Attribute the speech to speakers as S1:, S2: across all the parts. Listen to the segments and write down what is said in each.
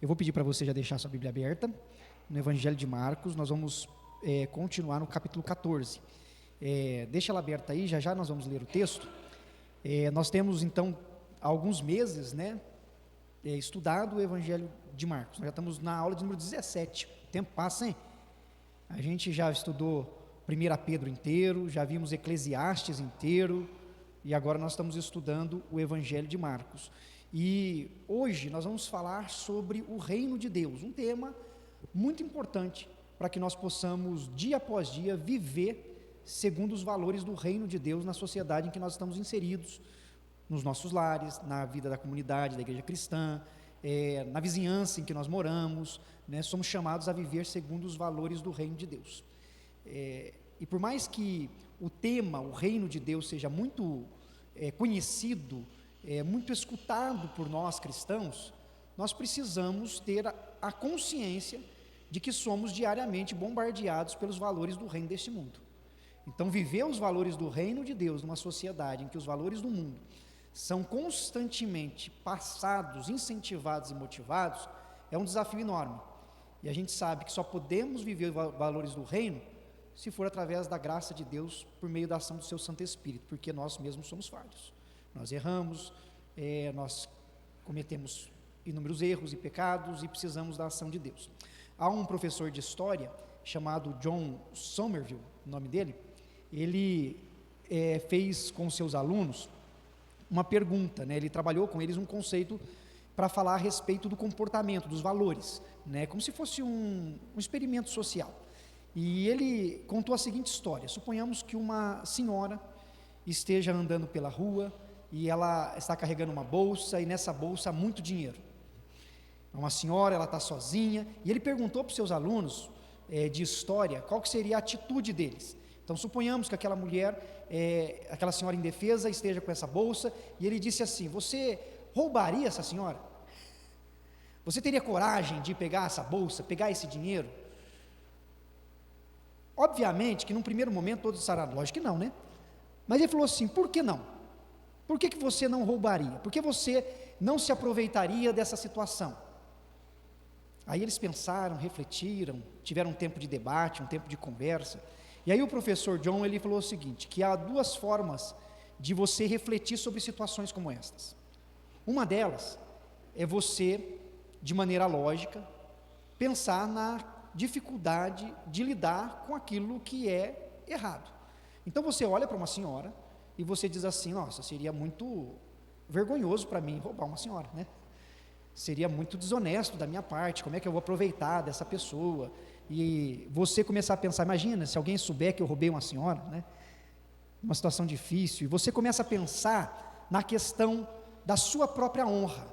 S1: Eu vou pedir para você já deixar sua Bíblia aberta no Evangelho de Marcos. Nós vamos continuar no capítulo 14. Deixa ela aberta aí, já já nós vamos ler o texto. Nós temos então alguns meses, estudado o Evangelho de Marcos. Nós já estamos na aula de número 17. O tempo passa, hein? A gente já estudou 1 Pedro inteiro, já vimos Eclesiastes inteiro, e agora nós estamos estudando o Evangelho de Marcos. E hoje nós vamos falar sobre o reino de Deus, um tema muito importante para que nós possamos, dia após dia, viver segundo os valores do reino de Deus na sociedade em que nós estamos inseridos, nos nossos lares, na vida da comunidade, da igreja cristã, na vizinhança em que nós moramos, somos chamados a viver segundo os valores do reino de Deus. E por mais que o tema, o reino de Deus, seja muito conhecido, muito escutado por nós cristãos, nós precisamos ter a consciência de que somos diariamente bombardeados pelos valores do reino deste mundo. Então, viver os valores do reino de Deus numa sociedade em que os valores do mundo são constantemente passados, incentivados e motivados, é um desafio enorme. E a gente sabe que só podemos viver os valores do reino se for através da graça de Deus, por meio da ação do seu Santo Espírito, porque nós mesmos somos falhos. Nós erramos, nós cometemos inúmeros erros e pecados e precisamos da ação de Deus. Há um professor de história chamado John Somerville, o nome dele. Ele fez com seus alunos uma pergunta, ele trabalhou com eles um conceito para falar a respeito do comportamento, dos valores, como se fosse um experimento social. E ele contou a seguinte história: suponhamos que uma senhora esteja andando pela rua e ela está carregando uma bolsa, e nessa bolsa há muito dinheiro. Uma senhora, ela está sozinha, e ele perguntou para os seus alunos de história qual que seria a atitude deles. Então suponhamos que aquela mulher, aquela senhora indefesa esteja com essa bolsa, e ele disse assim: você roubaria essa senhora? Você teria coragem de pegar essa bolsa, pegar esse dinheiro? Obviamente que num primeiro momento todos disseram, lógico que não, Mas ele falou assim: por que não? Por que você não roubaria? Por que você não se aproveitaria dessa situação? Aí eles pensaram, refletiram, tiveram um tempo de debate, um tempo de conversa. E aí o professor John, ele falou o seguinte, que há duas formas de você refletir sobre situações como estas. Uma delas é você, de maneira lógica, pensar na dificuldade de lidar com aquilo que é errado. Então você olha para uma senhora e você diz assim: nossa, seria muito vergonhoso para mim roubar uma senhora, Seria muito desonesto da minha parte, como é que eu vou aproveitar dessa pessoa? E você começar a pensar, imagina se alguém souber que eu roubei uma senhora, uma situação difícil, e você começa a pensar na questão da sua própria honra.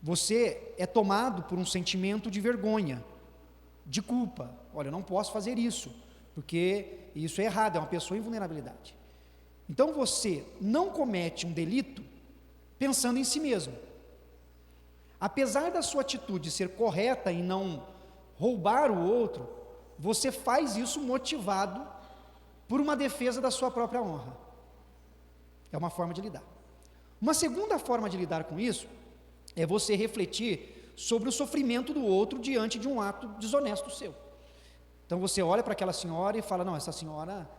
S1: Você é tomado por um sentimento de vergonha, de culpa. Olha, eu não posso fazer isso, porque isso é errado, é uma pessoa em vulnerabilidade. Então você não comete um delito pensando em si mesmo. Apesar da sua atitude ser correta em não roubar o outro, você faz isso motivado por uma defesa da sua própria honra. É uma forma de lidar. Uma segunda forma de lidar com isso é você refletir sobre o sofrimento do outro diante de um ato desonesto seu. Então você olha para aquela senhora e fala: não, essa senhora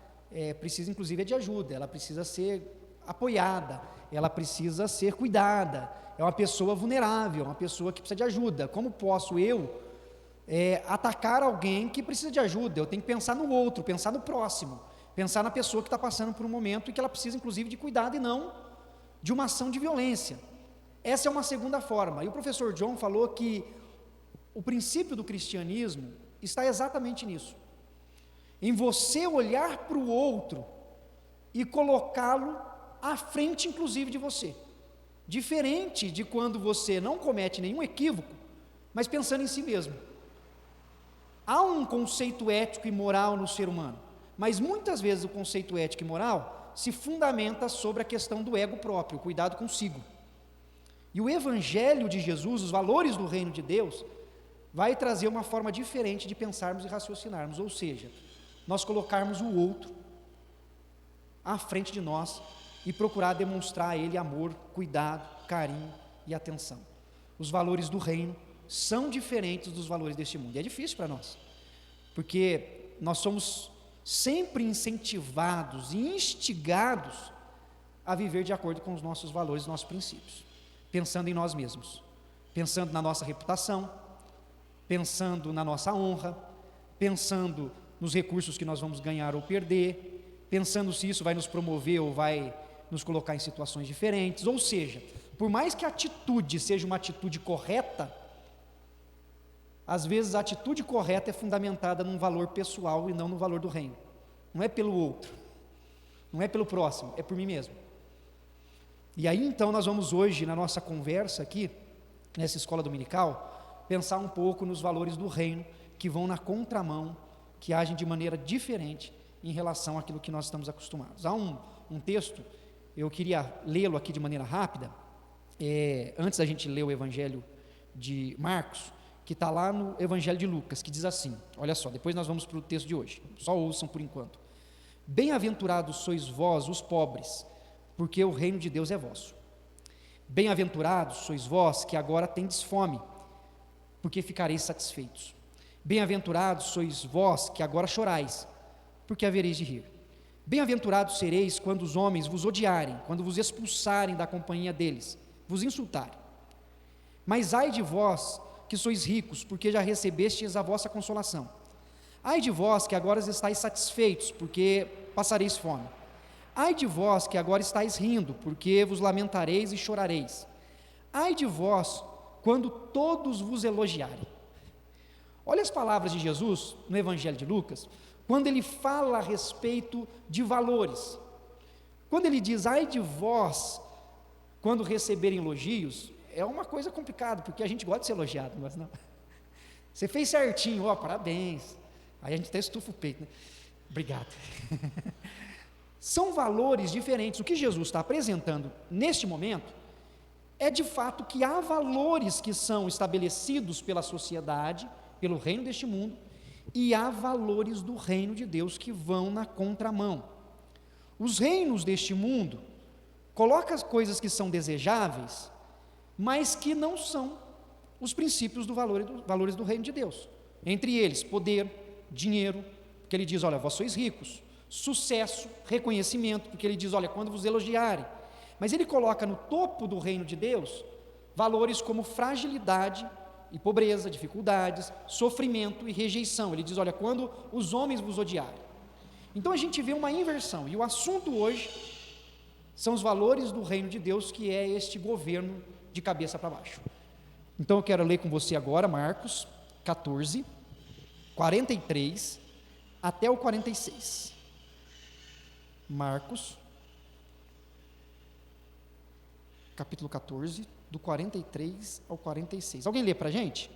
S1: precisa inclusive de ajuda, ela precisa ser apoiada, ela precisa ser cuidada, é uma pessoa vulnerável, uma pessoa que precisa de ajuda. Como posso eu atacar alguém que precisa de ajuda? Eu tenho que pensar no outro, pensar no próximo, pensar na pessoa que está passando por um momento e que ela precisa inclusive de cuidado e não de uma ação de violência. Essa é uma segunda forma. E o professor John falou que o princípio do cristianismo está exatamente nisso, em você olhar para o outro e colocá-lo à frente inclusive de você, diferente de quando você não comete nenhum equívoco, mas pensando em si mesmo. Há um conceito ético e moral no ser humano, mas muitas vezes o conceito ético e moral se fundamenta sobre a questão do ego próprio, o cuidado consigo. E o Evangelho de Jesus, os valores do reino de Deus, vai trazer uma forma diferente de pensarmos e raciocinarmos, ou seja, nós colocarmos o outro à frente de nós e procurar demonstrar a ele amor, cuidado, carinho e atenção. os valores do reino são diferentes dos valores deste mundo. E é difícil para nós, porque nós somos sempre incentivados e instigados a viver de acordo com os nossos valores, nossos princípios, pensando em nós mesmos, pensando na nossa reputação, pensando na nossa honra, pensando nos recursos que nós vamos ganhar ou perder, pensando se isso vai nos promover ou vai nos colocar em situações diferentes. Ou seja, por mais que a atitude seja uma atitude correta, às vezes a atitude correta é fundamentada num valor pessoal e não no valor do reino. Não é pelo outro, não é pelo próximo, é por mim mesmo. E aí então nós vamos hoje, na nossa conversa aqui, nessa escola dominical, pensar um pouco nos valores do reino que vão na contramão, que agem de maneira diferente em relação àquilo que nós estamos acostumados. Há um texto, eu queria lê-lo aqui de maneira rápida, antes da gente ler o Evangelho de Marcos, que está lá no Evangelho de Lucas, que diz assim, olha só, depois nós vamos para o texto de hoje, só ouçam por enquanto. Bem-aventurados sois vós, os pobres, porque o reino de Deus é vosso. Bem-aventurados sois vós, que agora tendes fome, porque ficareis satisfeitos. Bem-aventurados sois vós, que agora chorais, porque havereis de rir. Bem-aventurados sereis quando os homens vos odiarem, quando vos expulsarem da companhia deles, vos insultarem. Mas ai de vós, que sois ricos, porque já recebestes a vossa consolação. Ai de vós, que agora estáis satisfeitos, porque passareis fome. Ai de vós, que agora estáis rindo, porque vos lamentareis e chorareis. Ai de vós, quando todos vos elogiarem. Olha as palavras de Jesus no Evangelho de Lucas, quando ele fala a respeito de valores. Quando ele diz, ai de vós, quando receberem elogios, é uma coisa complicada, porque a gente gosta de ser elogiado, mas não. Você fez certinho, parabéns. Aí a gente até estufa o peito, né? Obrigado. São valores diferentes. O que Jesus está apresentando neste momento é de fato que há valores que são estabelecidos pela sociedade, pelo reino deste mundo, e há valores do reino de Deus que vão na contramão. Os reinos deste mundo colocam as coisas que são desejáveis, mas que não são os princípios valores do reino de Deus. Entre eles, poder, dinheiro, porque ele diz, olha, vós sois ricos. Sucesso, reconhecimento, porque ele diz, olha, quando vos elogiarem. Mas ele coloca no topo do reino de Deus valores como fragilidade e pobreza, dificuldades, sofrimento e rejeição. Ele diz, olha, quando os homens vos odiarem. Então a gente vê uma inversão, e o assunto hoje são os valores do reino de Deus, que é este governo de cabeça para baixo. Então eu quero ler com você agora Marcos 14, 43 até o 46. Marcos, capítulo 14, do 43 ao 46. Alguém lê para a gente?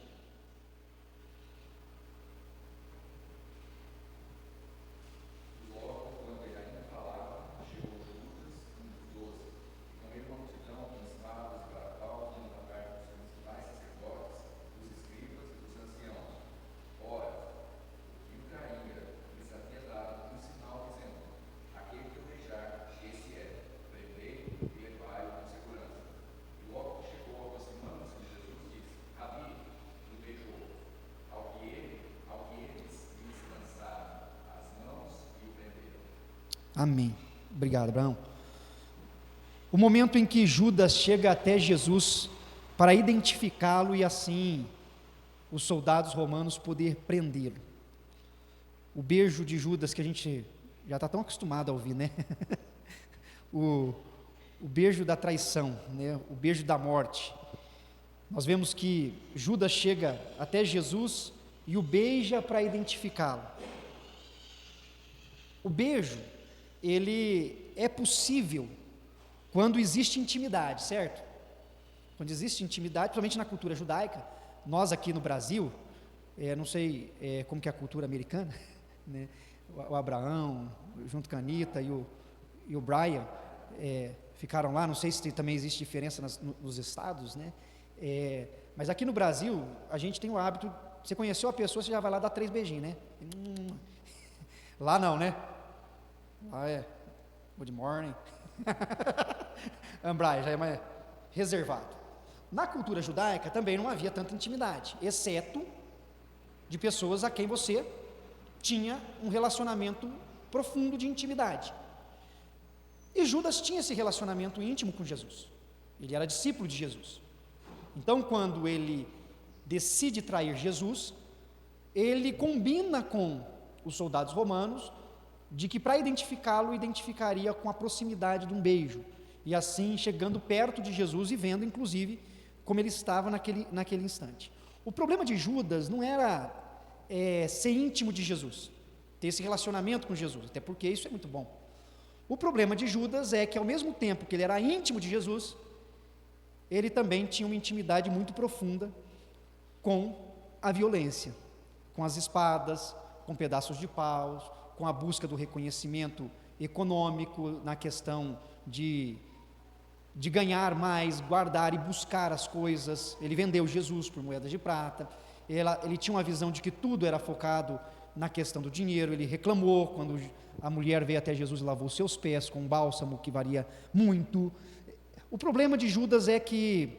S1: Amém. Obrigado, Abraão. O momento em que Judas chega até Jesus para identificá-lo e assim os soldados romanos poder prendê-lo. O beijo de Judas que a gente já está tão acostumado a ouvir, né? o beijo da traição, né? O beijo da morte. Nós vemos que Judas chega até Jesus e o beija para identificá-lo. O beijo, ele é possível quando existe intimidade, certo? Quando existe intimidade, principalmente na cultura judaica, nós aqui no Brasil, não sei como que é a cultura americana, né? O Abraão, junto com a Anitta e o Brian, ficaram lá, não sei se também existe diferença nos estados, né? Mas aqui no Brasil, a gente tem o hábito, você conheceu a pessoa, você já vai lá dar 3 beijinhos, né? Lá não, né? Lá é good morning. Brian já é mais reservado. Na cultura judaica também não havia tanta intimidade, exceto de pessoas a quem você tinha um relacionamento profundo de intimidade. E Judas tinha esse relacionamento íntimo com Jesus. Ele era discípulo de Jesus. Então, quando ele decide trair Jesus, ele combina com os soldados romanos de que para identificá-lo, identificaria com a proximidade de um beijo, e assim chegando perto de Jesus e vendo inclusive como ele estava naquele instante. O problema de Judas não era ser íntimo de Jesus, ter esse relacionamento com Jesus, até porque isso é muito bom. O problema de Judas é que ao mesmo tempo que ele era íntimo de Jesus, ele também tinha uma intimidade muito profunda com a violência, com as espadas, com pedaços de paus, com a busca do reconhecimento econômico, na questão de ganhar mais, guardar e buscar as coisas. Ele vendeu Jesus por moedas de prata. Ele tinha uma visão de que tudo era focado na questão do dinheiro. Ele reclamou quando a mulher veio até Jesus e lavou seus pés com um bálsamo que valia muito. O problema de Judas é que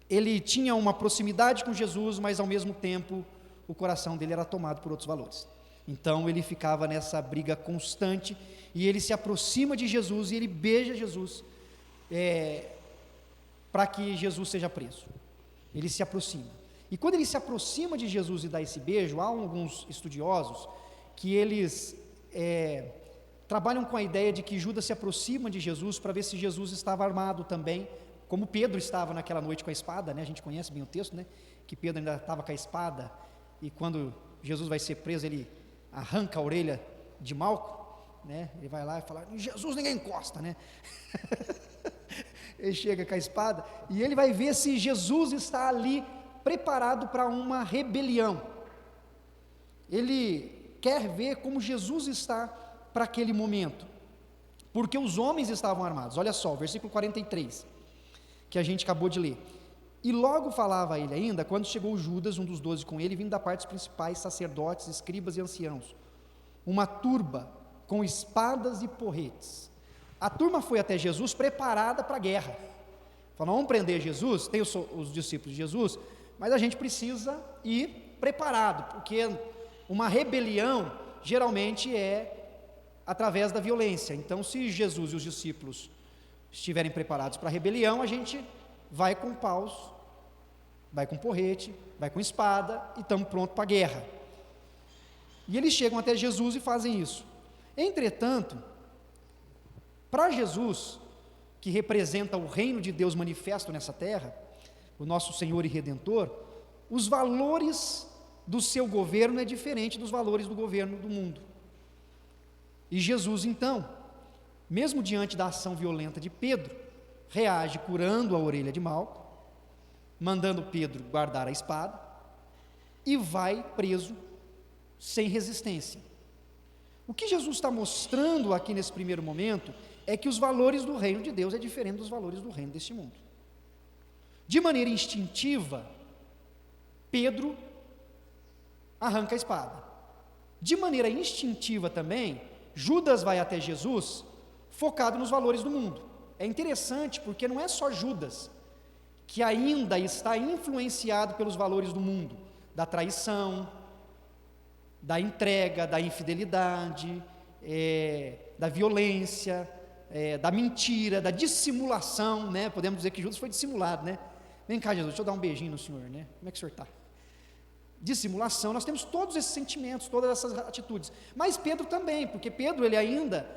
S1: ele tinha uma proximidade com Jesus, mas ao mesmo tempo o coração dele era tomado por outros valores. Então ele ficava nessa briga constante, e ele se aproxima de Jesus e ele beija Jesus para que Jesus seja preso. Ele se aproxima. E quando ele se aproxima de Jesus e dá esse beijo, há alguns estudiosos que eles trabalham com a ideia de que Judas se aproxima de Jesus para ver se Jesus estava armado também, como Pedro estava naquela noite com a espada, né? A gente conhece bem o texto, né? Que Pedro ainda estava com a espada, e quando Jesus vai ser preso, ele arranca a orelha de Malco, né? Ele vai lá e fala: em Jesus ninguém encosta, né? Ele chega com a espada e ele vai ver se Jesus está ali preparado para uma rebelião. Ele quer ver como Jesus está para aquele momento, porque os homens estavam armados. Olha só, o versículo 43, que a gente acabou de ler. E logo falava ele ainda, quando chegou Judas, um dos 12 com ele, vindo da parte dos principais sacerdotes, escribas e anciãos, uma turba com espadas e porretes. A turma foi até Jesus preparada para a guerra. Falou: vamos prender Jesus, tem os discípulos de Jesus, mas a gente precisa ir preparado, porque uma rebelião geralmente é através da violência. Então, se Jesus e os discípulos estiverem preparados para a rebelião, a gente vai com paus, vai com porrete, vai com espada, e estamos prontos para a guerra. E eles chegam até Jesus e fazem isso. Entretanto, para Jesus, que representa o reino de Deus manifesto nessa terra, o nosso Senhor e Redentor, os valores do seu governo é diferente dos valores do governo do mundo. E Jesus, então, mesmo diante da ação violenta de Pedro, reage curando a orelha de Malco, mandando Pedro guardar a espada, e vai preso sem resistência. O que Jesus está mostrando aqui nesse primeiro momento é que os valores do reino de Deus é diferente dos valores do reino deste mundo. De maneira instintiva, Pedro arranca a espada. De maneira instintiva também, Judas vai até Jesus focado nos valores do mundo. É interessante porque não é só Judas que ainda está influenciado pelos valores do mundo, da traição, da entrega, da infidelidade, da violência, da mentira, da dissimulação, né? Podemos dizer que Judas foi dissimulado, né? Vem cá, Jesus, deixa eu dar um beijinho no senhor, né? Como é que o senhor está? Dissimulação, nós temos todos esses sentimentos, todas essas atitudes, mas Pedro também, porque Pedro ele ainda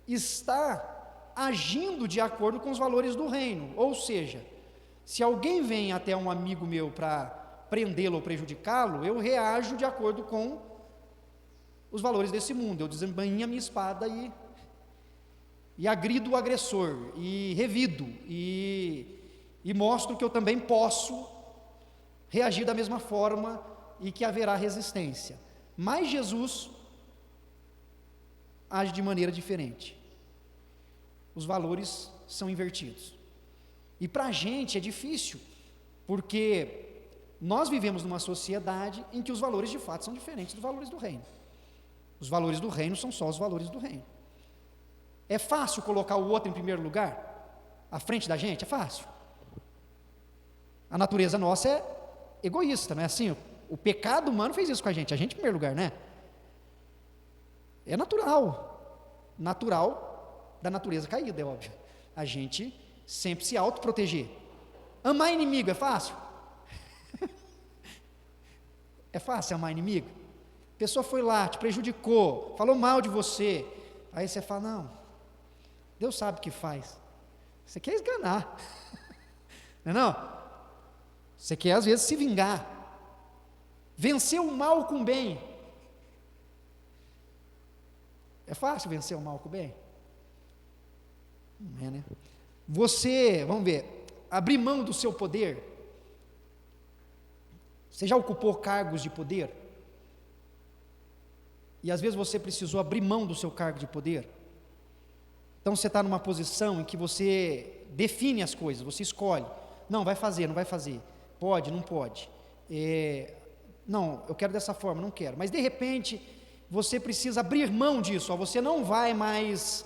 S1: está agindo de acordo com os valores do reino. Ou seja, se alguém vem até um amigo meu para prendê-lo ou prejudicá-lo, eu reajo de acordo com os valores desse mundo. Eu desembainho a minha espada e agrido o agressor, e revido, e mostro que eu também posso reagir da mesma forma e que haverá resistência. Mas Jesus age de maneira diferente. Os valores são invertidos. E para a gente é difícil, porque nós vivemos numa sociedade em que os valores de fato são diferentes dos valores do reino. Os valores do reino são só os valores do reino. É fácil colocar o outro em primeiro lugar? à frente da gente? É fácil. A natureza nossa é egoísta, não é assim? O pecado humano fez isso com a gente em primeiro lugar, né? É natural da natureza caída, é óbvio. A gente sempre se autoproteger. Amar inimigo é fácil? É fácil amar inimigo? A pessoa foi lá, te prejudicou, falou mal de você, aí você fala, não, Deus sabe o que faz. Você quer esganar, não é não? Você quer às vezes se vingar, vencer o mal com o bem. É fácil vencer o mal com o bem? Não é, né? Você, vamos ver, abrir mão do seu poder. Você já ocupou cargos de poder? E às vezes você precisou abrir mão do seu cargo de poder. Então você está numa posição em que você define as coisas, você escolhe. Não, vai fazer, não vai fazer. Pode, não pode. Não, eu quero dessa forma, não quero. Mas de repente, você precisa abrir mão disso. Ó, você não vai mais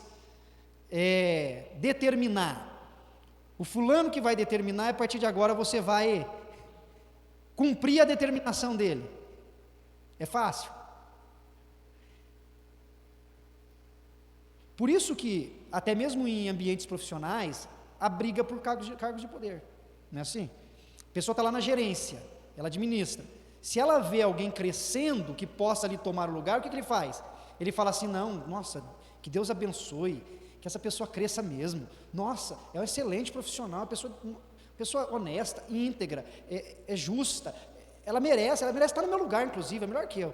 S1: determinar. O fulano que vai determinar, a partir de agora você vai cumprir a determinação dele. É fácil? Por isso que, até mesmo em ambientes profissionais, há briga por cargos de poder. Não é assim? A pessoa está lá na gerência, ela administra. Se ela vê alguém crescendo que possa ali tomar o lugar, o que ele faz? Ele fala assim, não, nossa, que Deus abençoe, que essa pessoa cresça mesmo. Nossa, é um excelente profissional, uma pessoa honesta, íntegra, é justa, ela merece estar no meu lugar, inclusive, é melhor que eu.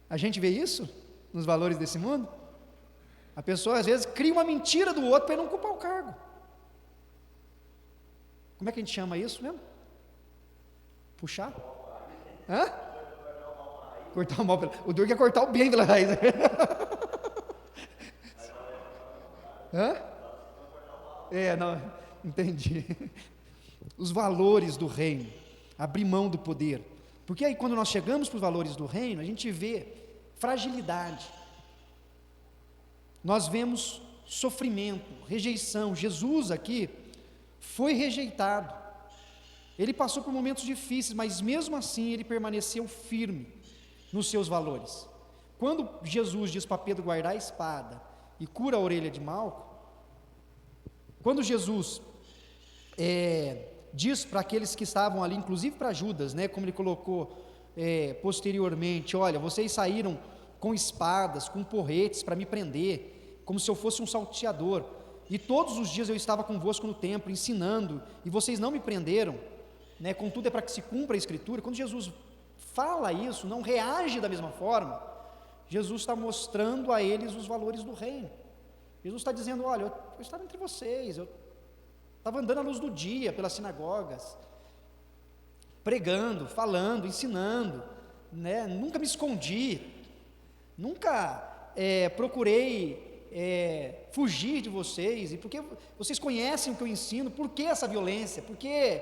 S1: A gente vê isso nos valores desse mundo? A pessoa às vezes cria uma mentira do outro para não ocupar o cargo. Como é que a gente chama isso mesmo? Puxar? Hã? Cortar o mal pela... O duro que é cortar o bem pela raiz. Hã? Não, entendi. Os valores do reino, abrir mão do poder. Porque aí quando nós chegamos para os valores do reino, a gente vê fragilidade. Nós vemos sofrimento, rejeição. Jesus aqui foi rejeitado. Ele passou por momentos difíceis, mas mesmo assim ele permaneceu firme nos seus valores. Quando Jesus diz para Pedro guardar a espada e cura a orelha de Malco, quando Jesus diz para aqueles que estavam ali, inclusive para Judas, né, como ele colocou posteriormente, olha, vocês saíram com espadas, com porretes para me prender, como se eu fosse um salteador, e todos os dias eu estava convosco no templo, ensinando, e vocês não me prenderam, né, contudo é para que se cumpra a Escritura. Quando Jesus fala isso, não reage da mesma forma, Jesus está mostrando a eles os valores do reino. Jesus está dizendo, olha, eu estava entre vocês, eu estava andando à luz do dia pelas sinagogas, pregando, falando, ensinando, né? Nunca me escondi, nunca procurei fugir de vocês, e porque vocês conhecem o que eu ensino, por que essa violência, por que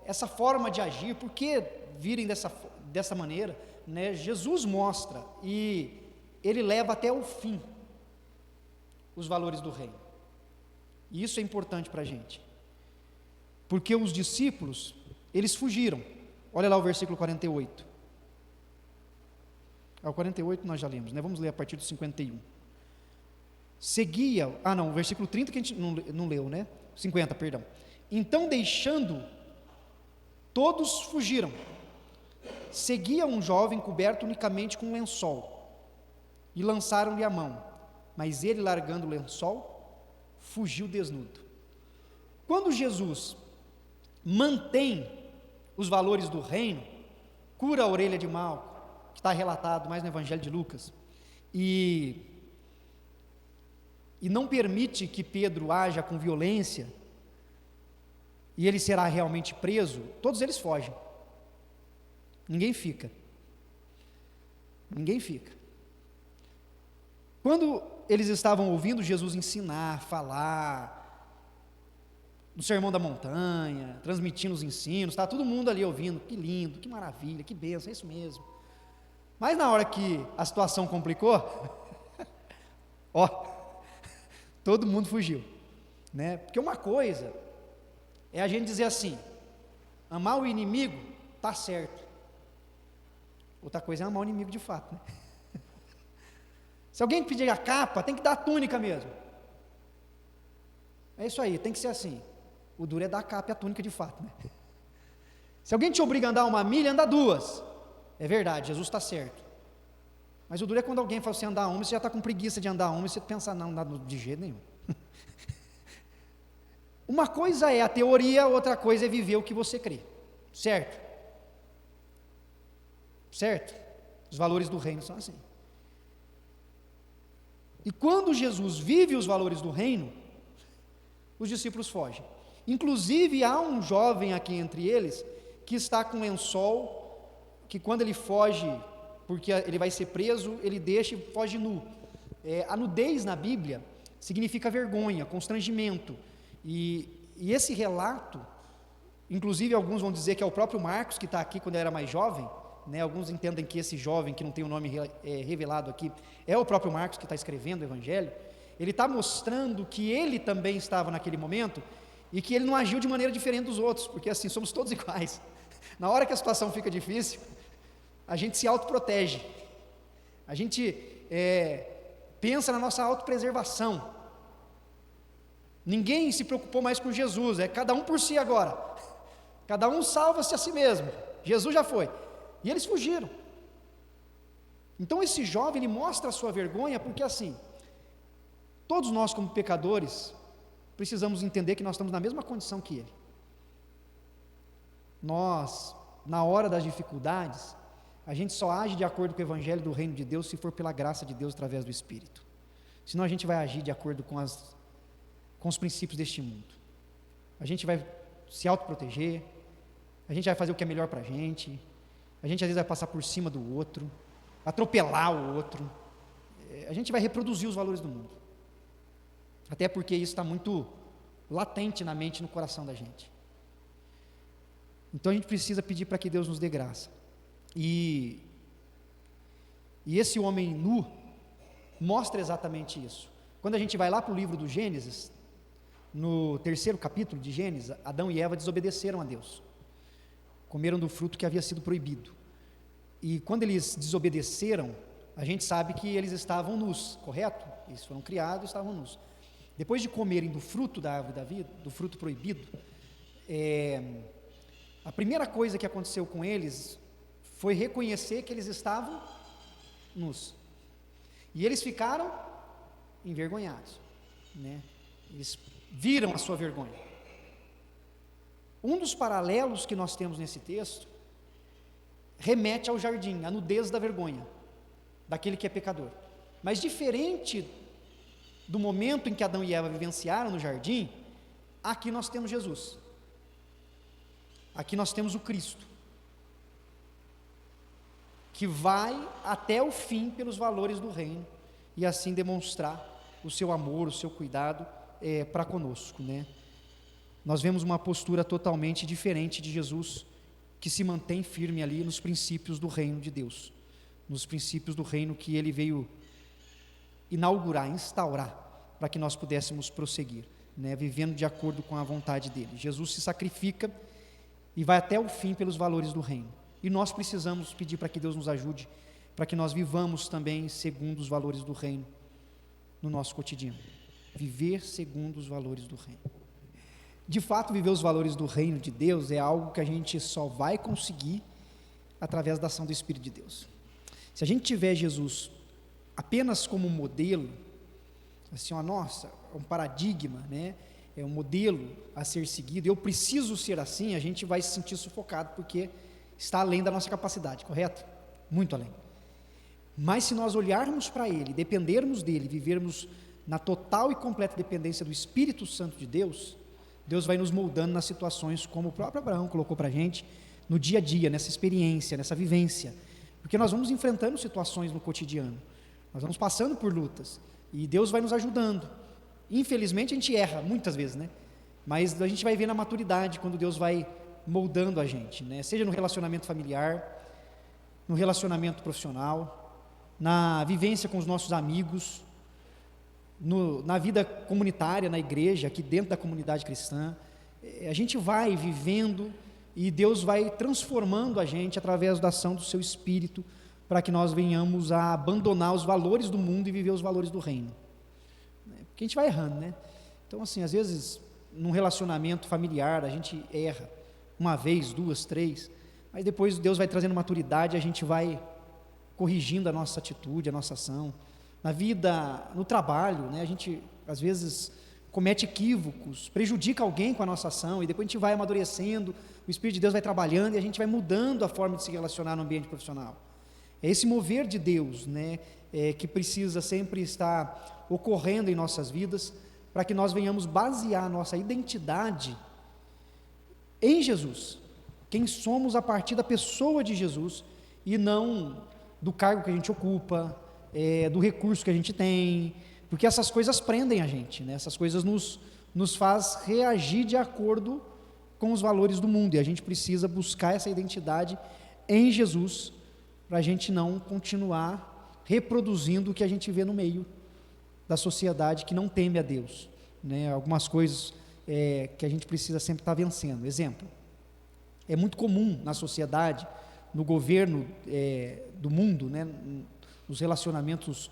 S1: essa forma de agir, por que virem dessa maneira, né? Jesus mostra, e ele leva até o fim os valores do reino, e isso é importante para a gente, porque os discípulos, eles fugiram. Olha lá o versículo 48, o 48 nós já lemos, né? Vamos ler a partir do 51. Seguia, o versículo 30 que a gente não leu, né? 50, perdão. Então, deixando, todos fugiram. Seguia um jovem coberto unicamente com um lençol, e lançaram-lhe a mão, mas ele, largando o lençol, fugiu desnudo. Quando Jesus mantém os valores do reino, cura a orelha de Malco, que está relatado mais no Evangelho de Lucas, e não permite que Pedro haja com violência, e ele será realmente preso, todos eles fogem, ninguém fica. Quando eles estavam ouvindo Jesus ensinar, falar, no Sermão da Montanha, transmitindo os ensinos, está todo mundo ali ouvindo, que lindo, que maravilha, que bênção, é isso mesmo. Mas na hora que a situação complicou, Todo mundo fugiu, né? Porque uma coisa é a gente dizer assim: amar o inimigo está certo. Outra coisa é amar o inimigo de fato, né? Se alguém pedir a capa, tem que dar a túnica mesmo. É isso aí, tem que ser assim. O duro é dar a capa e a túnica de fato, né? Se alguém te obriga a andar 1 milha, anda 2. É verdade, Jesus está certo. Mas o duro é quando alguém fala assim, andar 1, você já está com preguiça de andar 1, e você pensa, não dá de jeito nenhum. Uma coisa é a teoria, outra coisa é viver o que você crê. Certo? Certo? Os valores do reino são assim. E quando Jesus vive os valores do reino, os discípulos fogem. Inclusive há um jovem aqui entre eles, que está com um lençol, que quando ele foge, porque ele vai ser preso, ele deixa e foge nu. A nudez na Bíblia significa vergonha, constrangimento, e esse relato, inclusive alguns vão dizer que é o próprio Marcos que está aqui quando ele era mais jovem, né? Alguns entendem que esse jovem, que não tem o nome revelado aqui, é o próprio Marcos que está escrevendo o Evangelho. Ele está mostrando que ele também estava naquele momento, e que ele não agiu de maneira diferente dos outros, porque assim, somos todos iguais. Na hora que a situação fica difícil, a gente se autoprotege, a gente pensa na nossa autopreservação. Ninguém se preocupou mais com Jesus, é cada um por si agora, cada um salva-se a si mesmo, Jesus já foi, e eles fugiram. Então esse jovem, ele mostra a sua vergonha, porque assim, todos nós como pecadores, precisamos entender que nós estamos na mesma condição que ele. Nós, na hora das dificuldades, a gente só age de acordo com o Evangelho do Reino de Deus se for pela graça de Deus através do Espírito. Senão a gente vai agir de acordo com os princípios deste mundo. A gente vai se autoproteger, a gente vai fazer o que é melhor para a gente às vezes vai passar por cima do outro, atropelar o outro, a gente vai reproduzir os valores do mundo. Até porque isso está muito latente na mente e no coração da gente. Então a gente precisa pedir para que Deus nos dê graça. E esse homem nu mostra exatamente isso. Quando a gente vai lá para o livro do Gênesis, no 3º capítulo de Gênesis, Adão e Eva desobedeceram a Deus. Comeram do fruto que havia sido proibido. E quando eles desobedeceram, a gente sabe que eles estavam nus, correto? Eles foram criados e estavam nus. Depois de comerem do fruto da árvore da vida, do fruto proibido, a primeira coisa que aconteceu com eles foi reconhecer que eles estavam nus. E eles ficaram envergonhados, né? Eles viram a sua vergonha. Um dos paralelos que nós temos nesse texto remete ao jardim, à nudez da vergonha, daquele que é pecador. Mas diferente do momento em que Adão e Eva vivenciaram no jardim, aqui nós temos Jesus. Aqui nós temos o Cristo, que vai até o fim pelos valores do reino, e assim demonstrar o seu amor, o seu cuidado para conosco, né? Nós vemos uma postura totalmente diferente de Jesus, que se mantém firme ali nos princípios do reino de Deus, nos princípios do reino que ele veio inaugurar, instaurar, para que nós pudéssemos prosseguir, né? Vivendo de acordo com a vontade dele. Jesus se sacrifica e vai até o fim pelos valores do reino, e nós precisamos pedir para que Deus nos ajude, para que nós vivamos também segundo os valores do reino, no nosso cotidiano, viver segundo os valores do reino. De fato, viver os valores do reino de Deus é algo que a gente só vai conseguir através da ação do Espírito de Deus. Se a gente tiver Jesus apenas como modelo, assim, nossa, um paradigma, né? É um modelo a ser seguido, eu preciso ser assim, a gente vai se sentir sufocado, porque está além da nossa capacidade, correto? Muito além. Mas se nós olharmos para Ele, dependermos dEle, vivermos na total e completa dependência do Espírito Santo de Deus, Deus vai nos moldando nas situações, como o próprio Abraão colocou para a gente, no dia a dia, nessa experiência, nessa vivência, porque nós vamos enfrentando situações no cotidiano, nós vamos passando por lutas, e Deus vai nos ajudando. Infelizmente a gente erra muitas vezes, né? Mas a gente vai ver na maturidade, quando Deus vai moldando a gente, né? Seja no relacionamento familiar, no relacionamento profissional, na vivência com os nossos amigos, na vida comunitária, na igreja, aqui dentro da comunidade cristã. A gente vai vivendo e Deus vai transformando a gente através da ação do seu Espírito, para que nós venhamos a abandonar os valores do mundo e viver os valores do reino. Porque a gente vai errando, né? Então, assim, às vezes, num relacionamento familiar, a gente erra uma vez, duas, três, mas depois Deus vai trazendo maturidade, a gente vai corrigindo a nossa atitude, a nossa ação. Na vida, no trabalho, né, a gente, às vezes, comete equívocos, prejudica alguém com a nossa ação, e depois a gente vai amadurecendo, o Espírito de Deus vai trabalhando, e a gente vai mudando a forma de se relacionar no ambiente profissional. É esse mover de Deus, né, que precisa sempre estar ocorrendo em nossas vidas, para que nós venhamos basear nossa identidade em Jesus, quem somos a partir da pessoa de Jesus, e não do cargo que a gente ocupa, do recurso que a gente tem, porque essas coisas prendem a gente, né? Essas coisas nos faz reagir de acordo com os valores do mundo, e a gente precisa buscar essa identidade em Jesus, para a gente não continuar reproduzindo o que a gente vê no meio da sociedade que não teme a Deus, né? Algumas coisas que a gente precisa sempre estar vencendo. Exemplo, é muito comum na sociedade, no governo do mundo, né, nos relacionamentos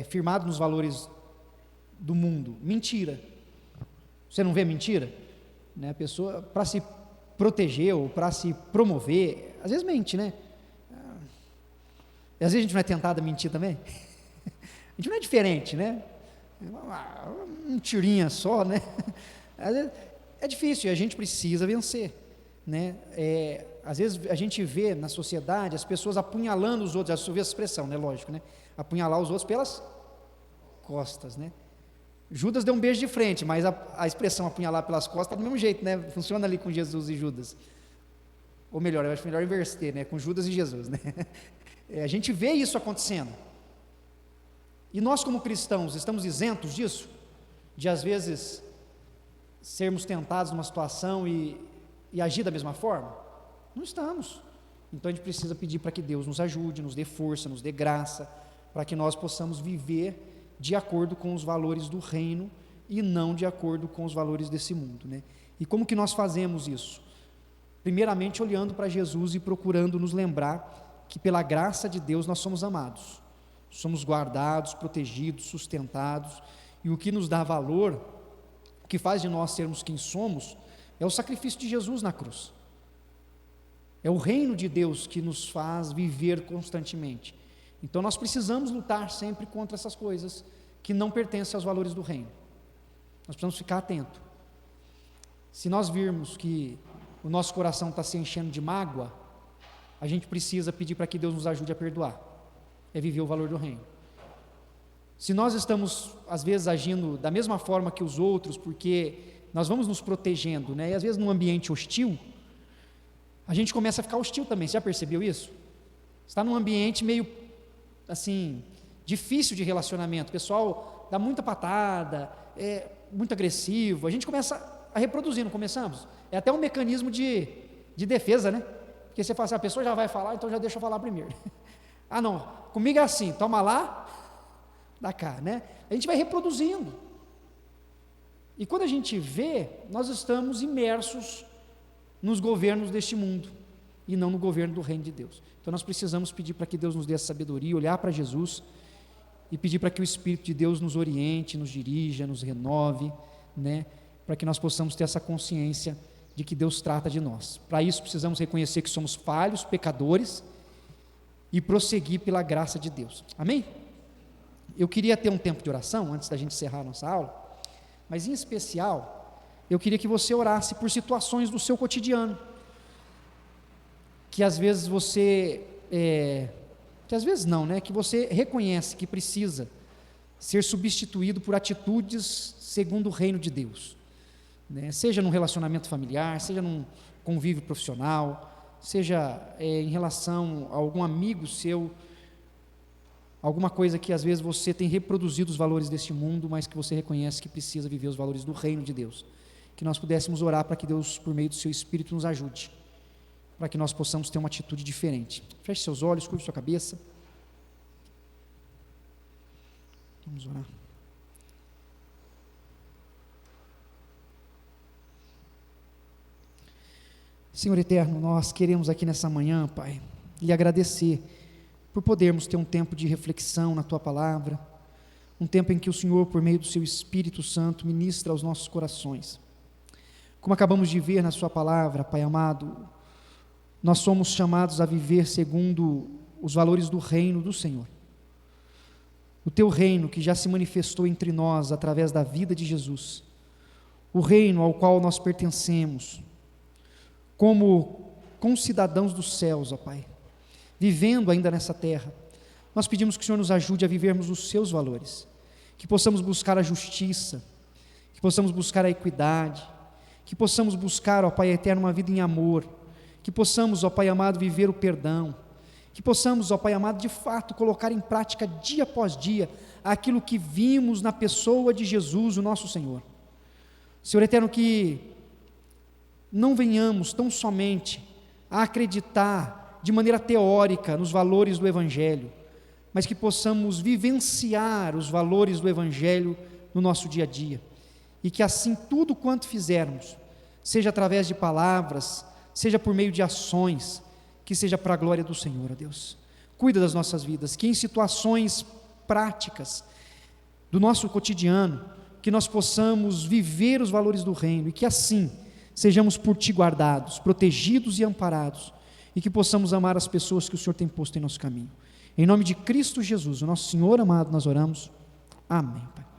S1: firmados nos valores do mundo, mentira. Você não vê mentira? Né? A pessoa, para se proteger ou para se promover, às vezes mente, né? Às vezes a gente não é tentado a mentir também. A gente não é diferente, né? Uma mentirinha só, né? Às vezes é difícil e a gente precisa vencer, né? Às vezes a gente vê na sociedade as pessoas apunhalando os outros, já ouviu essa expressão, né? Lógico, né? Apunhalar os outros pelas costas, né? Judas deu um beijo de frente, mas a expressão apunhalar pelas costas está do mesmo jeito, né? Funciona ali com Jesus e Judas. Ou melhor, eu acho melhor inverter, né? Com Judas e Jesus, né? A gente vê isso acontecendo. E nós, como cristãos, estamos isentos disso? De às vezes sermos tentados numa situação e agir da mesma forma? Não estamos. Então a gente precisa pedir para que Deus nos ajude, nos dê força, nos dê graça, para que nós possamos viver de acordo com os valores do reino e não de acordo com os valores desse mundo, né? E como que nós fazemos isso? Primeiramente olhando para Jesus e procurando nos lembrar que pela graça de Deus nós somos amados, somos guardados, protegidos, sustentados, e o que nos dá valor, o que faz de nós sermos quem somos, é o sacrifício de Jesus na cruz. É o reino de Deus que nos faz viver constantemente. Então nós precisamos lutar sempre contra essas coisas que não pertencem aos valores do reino. Nós precisamos ficar atentos. Se nós virmos que o nosso coração está se enchendo de mágoa, a gente precisa pedir para que Deus nos ajude a perdoar. É viver o valor do reino. Se nós estamos, às vezes, agindo da mesma forma que os outros, porque nós vamos nos protegendo, né? E às vezes num ambiente hostil, a gente começa a ficar hostil também. Você já percebeu isso? Está num ambiente meio, assim, difícil de relacionamento, o pessoal dá muita patada, é muito agressivo, a gente começa a reproduzir, não começamos? É até um mecanismo de defesa, né? Porque você fala assim, a pessoa já vai falar, então já deixa eu falar primeiro. Ah não, comigo é assim, toma lá, dá cá, né? A gente vai reproduzindo, e quando a gente vê, nós estamos imersos nos governos deste mundo, e não no governo do reino de Deus. Então nós precisamos pedir para que Deus nos dê essa sabedoria, olhar para Jesus, e pedir para que o Espírito de Deus nos oriente, nos dirija, nos renove, né? Para que nós possamos ter essa consciência de que Deus trata de nós. Para isso precisamos reconhecer que somos falhos, pecadores, e prosseguir pela graça de Deus. Amém? Eu queria ter um tempo de oração, antes da gente encerrar a nossa aula, mas em especial, eu queria que você orasse por situações do seu cotidiano, que às vezes você, que às vezes não, né? Que você reconhece que precisa ser substituído por atitudes segundo o reino de Deus, né? Seja num relacionamento familiar, seja num convívio profissional, seja em relação a algum amigo seu, alguma coisa que às vezes você tem reproduzido os valores deste mundo, mas que você reconhece que precisa viver os valores do reino de Deus. Que nós pudéssemos orar para que Deus, por meio do seu Espírito, nos ajude, para que nós possamos ter uma atitude diferente. Feche seus olhos, curve sua cabeça. Vamos orar. Senhor eterno, nós queremos aqui nessa manhã, Pai, lhe agradecer por podermos ter um tempo de reflexão na Tua Palavra, um tempo em que o Senhor, por meio do Seu Espírito Santo, ministra aos nossos corações. Como acabamos de ver na Sua Palavra, Pai amado, nós somos chamados a viver segundo os valores do reino do Senhor. O Teu reino que já se manifestou entre nós através da vida de Jesus, o reino ao qual nós pertencemos, como concidadãos dos céus, ó Pai, vivendo ainda nessa terra, nós pedimos que o Senhor nos ajude a vivermos os Seus valores, que possamos buscar a justiça, que possamos buscar a equidade, que possamos buscar, ó Pai eterno, uma vida em amor, que possamos, ó Pai amado, viver o perdão, que possamos, ó Pai amado, de fato colocar em prática dia após dia aquilo que vimos na pessoa de Jesus, o nosso Senhor. Senhor eterno, que não venhamos tão somente a acreditar de maneira teórica nos valores do Evangelho, mas que possamos vivenciar os valores do Evangelho no nosso dia a dia, e que assim tudo quanto fizermos, seja através de palavras, seja por meio de ações, que seja para a glória do Senhor, ó Deus. Cuida das nossas vidas, que em situações práticas do nosso cotidiano, que nós possamos viver os valores do reino, e que assim sejamos por Ti guardados, protegidos e amparados, e que possamos amar as pessoas que o Senhor tem posto em nosso caminho. Em nome de Cristo Jesus, o nosso Senhor amado, nós oramos. Amém, Pai.